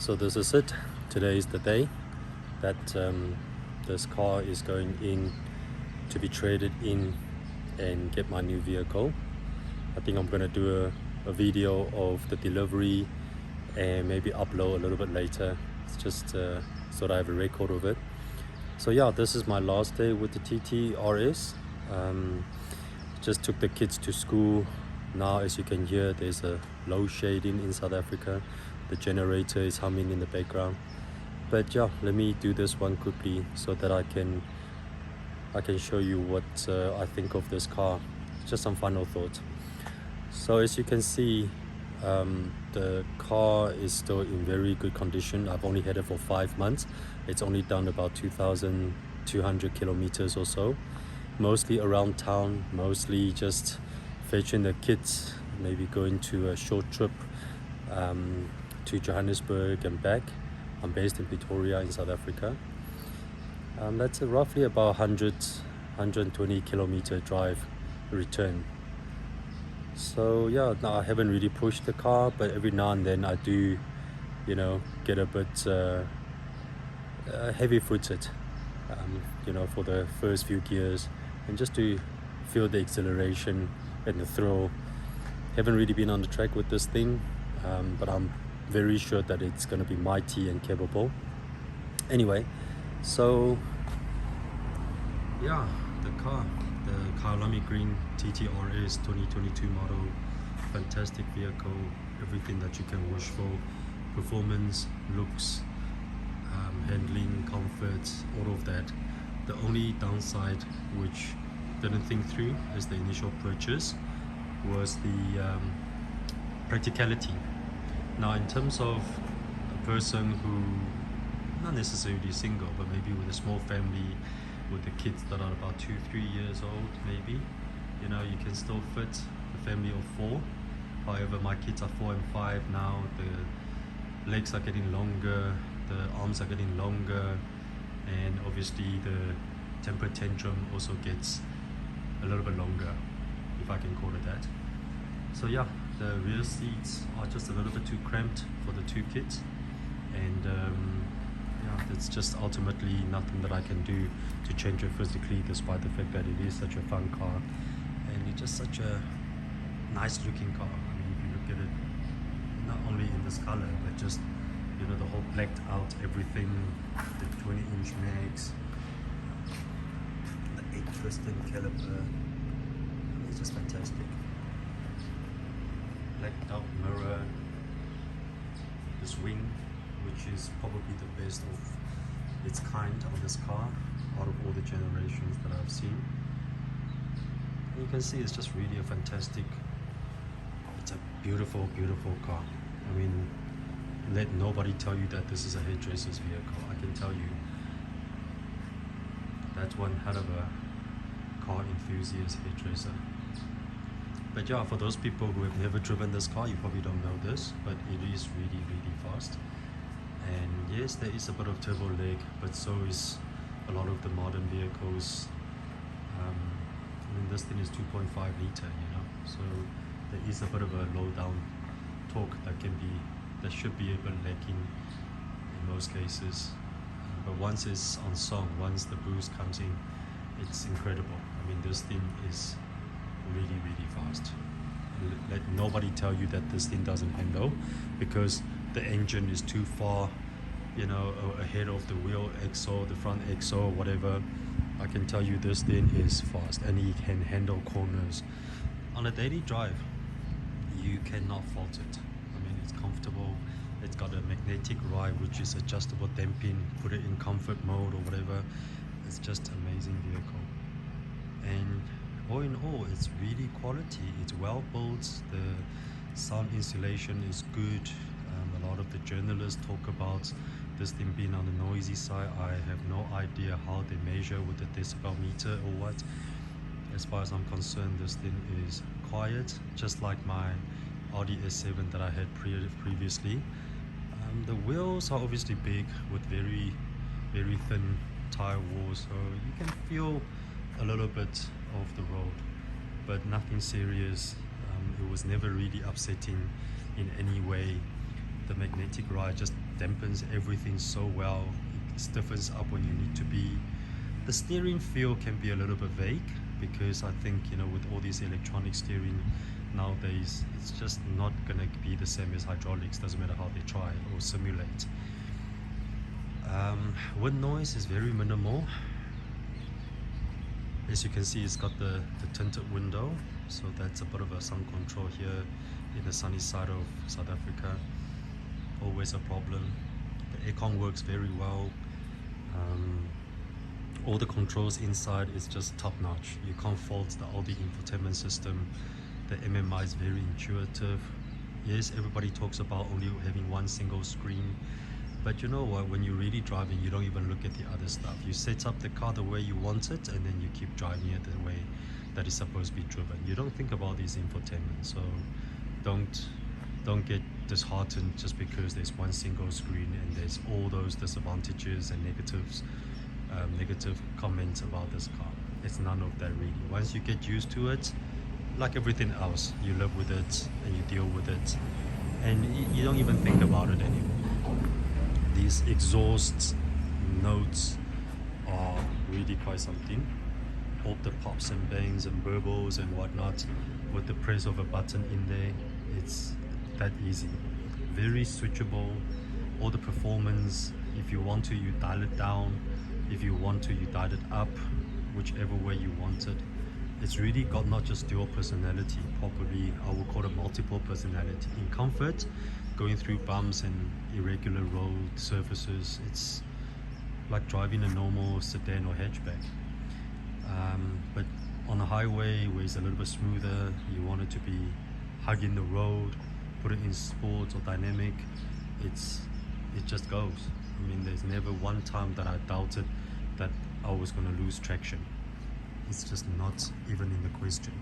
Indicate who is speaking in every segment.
Speaker 1: So this is it. Today is the day that this car is going in to be traded in and get my new vehicle. I think I'm going to do a video of the delivery and maybe upload a little bit later. It's just so that I have a record of it. So yeah, this is my last day with the TTRS. Just took the kids to school. Now, as you can hear, there's a load shedding in South Africa. The generator is humming in the background. But yeah, let me do this one quickly so that I can show you what I think of this car. Just some final thoughts. So as you can see, the car is still in very good condition. I've only had it for 5 months. It's only done about 2,200 kilometers or so, mostly around town, mostly just fetching the kids, maybe going to a short trip to Johannesburg and back. I'm based in Pretoria in South Africa. That's roughly about 120 kilometer drive return. So yeah, now I haven't really pushed the car, but every now and then I do, get a bit heavy-footed, for the first few gears, and just to feel the exhilaration and the thrill. Haven't really been on the track with this thing, but I'm very sure that it's going to be mighty and capable. Anyway, so yeah, the Kaolami Green TTRS 2022 model, fantastic vehicle, everything that you can wish for, performance, looks, handling, comfort, all of that. The only downside which didn't think through as the initial purchase was the practicality. Now, in terms of a person who, not necessarily single, but maybe with a small family, with the kids that are about 2-3 years old, maybe, you can still fit a family of 4. However, my kids are 4 and 5 now. The legs are getting longer, the arms are getting longer, and obviously the temper tantrum also gets a little bit longer, if I can call it that. So yeah, the rear seats are just a little bit too cramped for the 2 kids, and yeah, it's just ultimately nothing that I can do to change it physically, despite the fact that it is such a fun car and it's just such a nice looking car. I mean, if you look at it, not only in this color, but just the whole blacked out everything, the 20-inch mags, the 8-piston caliper, it's just fantastic. Blacked out mirror, this wing, which is probably the best of its kind on this car out of all the generations that I've seen. And you can see it's just really a fantastic, it's a beautiful car. I mean, let nobody tell you that this is a hairdresser's vehicle. I can tell you that's one hell of a car enthusiast hairdresser. But yeah, for those people who have never driven this car, you probably don't know this, but it is really fast. And yes, there is a bit of turbo lag, but so is a lot of the modern vehicles. I mean, this thing is 2.5 liter, so there is a bit of a low down torque that should be a bit lacking in most cases. But once it's on song, once the boost comes in, it's incredible. I mean, this thing is really fast. Let nobody tell you that this thing doesn't handle, because the engine is too far, ahead of the wheel axle, the front axle, whatever. I can tell you this thing is fast, and it can handle corners. On a daily drive, you cannot fault it. I mean, it's comfortable. It's got a magnetic ride, which is adjustable damping. Put it in comfort mode or whatever. It's just amazing vehicle. And all in all, it's really quality. It's well built. The sound insulation is good. A lot of the journalists talk about this thing being on the noisy side. I have no idea how they measure with the decibel meter or what. As far as I'm concerned, this thing is quiet, just like my Audi S7 that I had previously. The wheels are obviously big with very thin tire walls, so you can feel a little bit of the road, but nothing serious. It was never really upsetting in any way. The magnetic ride just dampens everything so well. It stiffens up when you need to be. The steering feel can be a little bit vague because I think, you know, with all these electronic steering nowadays, it's just not gonna be the same as hydraulics. Doesn't matter how they try or simulate. Wind noise is very minimal. As you can see, it's got the tinted window, so that's a bit of a sun control here in the sunny side of South Africa. Always a problem. The aircon works very well. All the controls inside is just top-notch. You can't fault all the infotainment system. The MMI is very intuitive. Yes, everybody talks about only having one single screen, but you know what, when you're really driving, you don't even look at the other stuff. You set up the car the way you want it, and then you keep driving it the way that it's supposed to be driven. You don't think about these infotainment, so don't get disheartened just because there's one single screen and there's all those disadvantages and negative comments about this car. It's none of that really. Once you get used to it, like everything else, you live with it and you deal with it, and you don't even think about it anymore. These exhaust notes are really quite something. All the pops and bangs and burbles and whatnot with the press of a button in there. It's that easy. Very switchable. All the performance, if you want to, you dial it down. If you want to, you dial it up, whichever way you want it. It's really got not just dual personality, probably I would call it multiple personality. In comfort, going through bumps and irregular road surfaces, it's like driving a normal sedan or hatchback. But on a highway where it's a little bit smoother, you want it to be hugging the road, put it in sports or dynamic, it just goes. I mean, there's never one time that I doubted that I was going to lose traction. It's just not even in the question.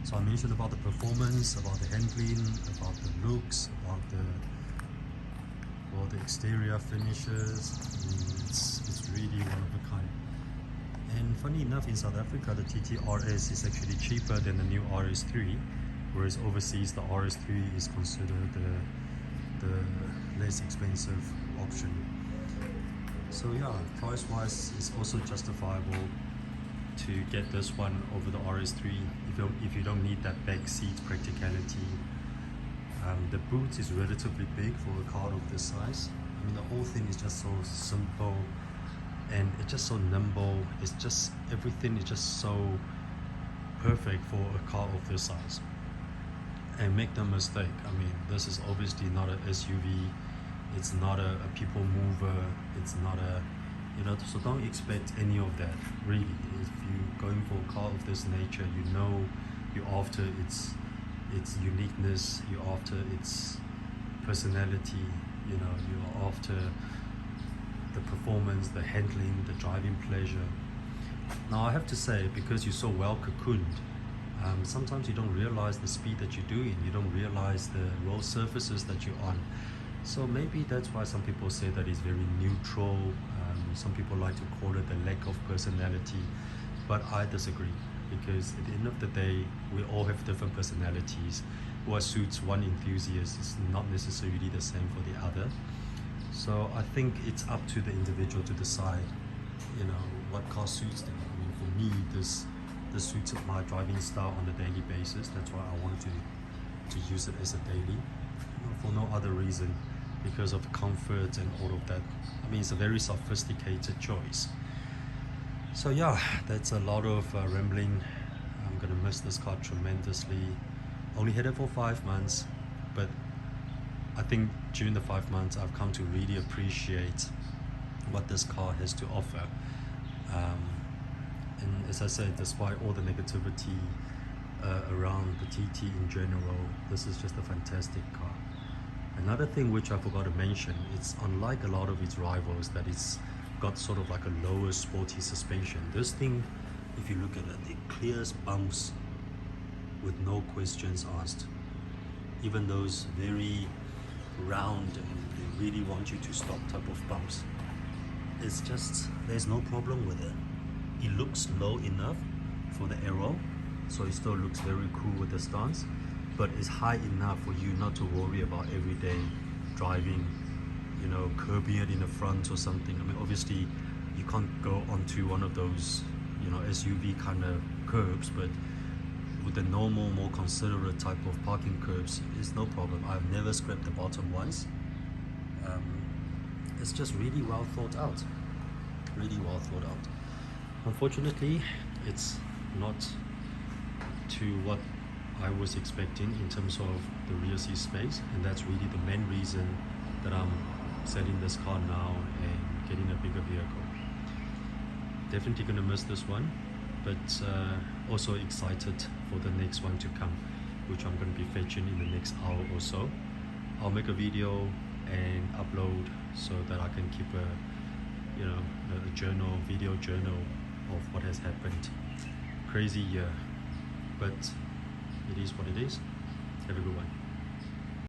Speaker 1: So I mentioned about the performance, about the handling, about the looks, about the exterior finishes. I mean, it's really one of a kind. And funny enough, in South Africa, the TTRS is actually cheaper than the new RS3, whereas overseas the RS3 is considered the less expensive option. So yeah, price-wise, it's also justifiable to get this one over the RS3 if you don't need that back seat practicality. The boot is relatively big for a car of this size. I mean, the whole thing is just so simple and it's just so nimble. It's just, everything is just so perfect for a car of this size. And make no mistake, I mean, this is obviously not an SUV, it's not a people mover, it's not a, you know, so don't expect any of that, really. If you're going for a car of this nature, you know you're after its uniqueness, you're after its personality, you know, you're after the performance, the handling, the driving pleasure. Now I have to say, because you're so well cocooned, sometimes you don't realize the speed that you're doing, you don't realize the road surfaces that you're on. So maybe that's why some people say that it's very neutral. Some people like to call it the lack of personality, but I disagree, because at the end of the day, we all have different personalities. What suits one enthusiast is not necessarily the same for the other. So I think it's up to the individual to decide, you know, what car suits them. I mean, for me, this suits my driving style on a daily basis. That's why I wanted to use it as a daily, for no other reason, because of comfort and all of that. I mean, it's a very sophisticated choice. So yeah, that's a lot of rambling. I'm gonna miss this car tremendously. Only had it for 5 months, but I think during the 5 months I've come to really appreciate what this car has to offer. And as I said, despite all the negativity around the TT in general, this is just a fantastic car. Another thing which I forgot to mention, it's unlike a lot of its rivals that it's got sort of like a lower sporty suspension. This thing, if you look at it, it clears bumps with no questions asked. Even those very round and they really want you to stop type of bumps, it's just, there's no problem with it. It looks low enough for the aero, so it still looks very cool with the stance. but it's high enough for you not to worry about everyday driving, you know, curbing it in the front or something. I mean, obviously you can't go onto one of those, you know, SUV kind of curbs, but with the normal, more considerate type of parking curbs, it's no problem. I've never scraped the bottom once. It's just really well thought out. Really well thought out. Unfortunately, it's not to what I was expecting in terms of the rear seat space, and that's really the main reason that I'm selling this car now and getting a bigger vehicle. Definitely gonna miss this one, but also excited for the next one to come, which I'm gonna be fetching in the next hour or so. I'll make a video and upload so that I can keep a, you know, a journal, video journal of what has happened. Crazy year, but it is what it is. Have a good one.